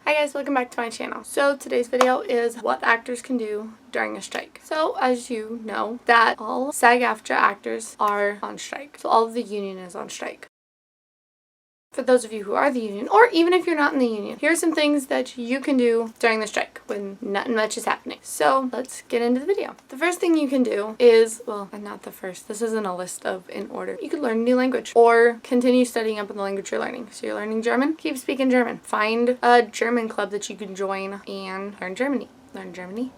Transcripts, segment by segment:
Hi guys, welcome back to my channel. So today's video is what actors can do during a strike. So as you know, that all sag-aftra actors are on strike. So all of the union is on strike. For those of you who are the union, or even if you're not in the union, here are some things that you can do during the strike when nothing much is happening. So let's get into the video. The first thing you can do is, well, not the first, this isn't a list of in order. You could learn a new language or continue studying up in the language you're learning. So you're learning German, keep speaking German. Find a German club that you can join and learn Germany. Learn Germany.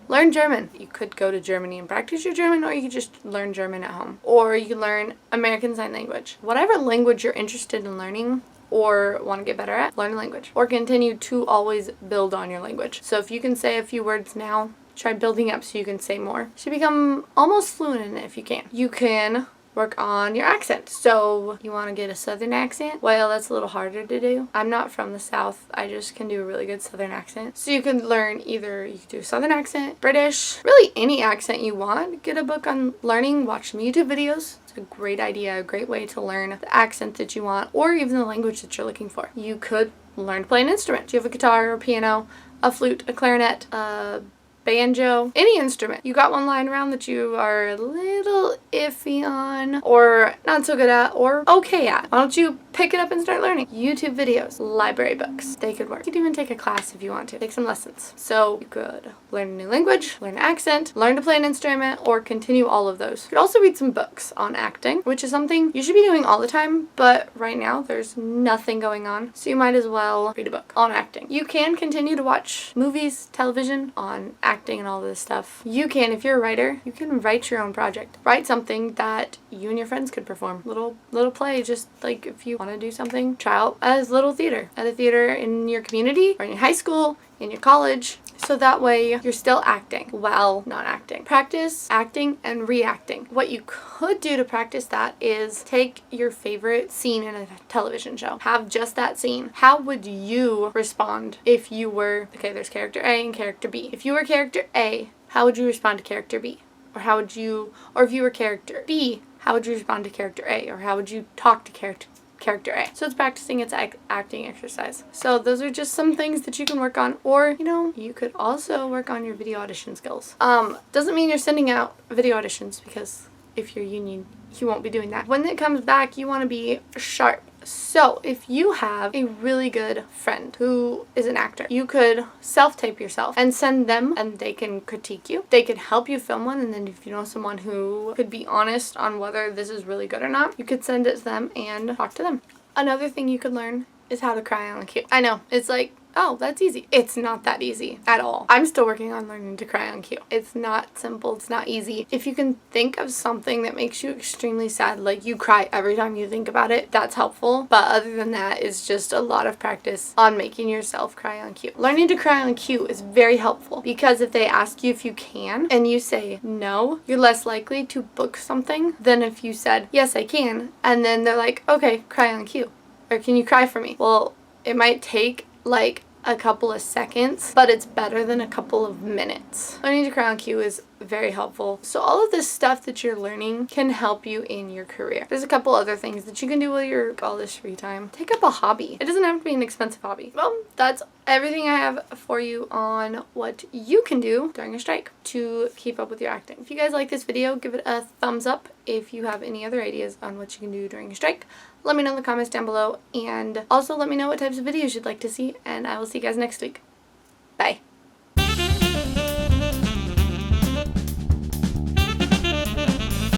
Learn German. You could go to Germany and practice your German, or you could just learn German at home. Or you could learn American Sign Language. Whatever language you're interested in learning or want to get better at, learn a language. Or continue to always build on your language. So if you can say a few words now, try building up so you can say more. So you become almost fluent in it if you can. You can work on your accent. So you want to get a southern accent? Well, that's a little harder to do. I'm not from the South. I just can do a really good southern accent. So you can learn either, you can do a southern accent, British, really any accent you want. Get a book on learning, watch some YouTube videos. It's a great idea, a great way to learn the accent that you want, or even the language that you're looking for. You could learn to play an instrument. Do you have a guitar or a piano, a flute, a clarinet, a banjo, any instrument. You got one lying around that you are a little iffy on, or not so good at, or okay at. Why don't you pick it up and start learning? YouTube videos, library books, they could work. You could even take a class if you want to. Take some lessons. So you could learn a new language, learn an accent, learn to play an instrument, or continue all of those. You could also read some books on acting, which is something you should be doing all the time, but right now there's nothing going on, so you might as well read a book on acting. You can continue to watch movies, television on acting and all this stuff. You can, if you're a writer, you can write your own project. Write something that you and your friends could perform. Little play, just like if you want to do something, try out as little theater. At a theater in your community, or in your high school, in your college. So that way you're still acting while not acting. Practice acting and reacting. What you could do to practice that is take your favorite scene in a television show. Have just that scene. How would you respond if you were, okay, there's character A and character B. If you were character A, how would you respond to character B? Or if you were character B, how would you respond to character A? Or how would you talk to character A? So it's practicing its acting exercise. So those are just some things that you can work on, or you could also work on your video audition skills. Doesn't mean you're sending out video auditions, because if you're union, you won't be doing that. When it comes back, you want to be sharp. So if you have a really good friend who is an actor, you could self-tape yourself and send them, and they can critique you. They could help you film one, and then if you know someone who could be honest on whether this is really good or not, you could send it to them and talk to them. Another thing you could learn is how to cry on cue. I know, it's like, oh, that's easy. It's not that easy at all. I'm still working on learning to cry on cue. It's not simple. It's not easy. If you can think of something that makes you extremely sad, like you cry every time you think about it, that's helpful. But other than that, it's just a lot of practice on making yourself cry on cue. Learning to cry on cue is very helpful, because if they ask you if you can and you say no, you're less likely to book something than if you said, yes, I can. And then they're like, okay, cry on cue. Or can you cry for me? Well, it might take like a couple of seconds, but it's better than a couple of minutes. Learning to cry on cue is very helpful. So all of this stuff that you're learning can help you in your career. There's a couple other things that you can do with your all this free time. Take up a hobby. It doesn't have to be an expensive hobby. Well, that's everything I have for you on what you can do during a strike to keep up with your acting. If you guys like this video, give it a thumbs up. If you have any other ideas on what you can do during a strike, let me know in the comments down below, and also let me know what types of videos you'd like to see, and I will see you guys next week. Bye.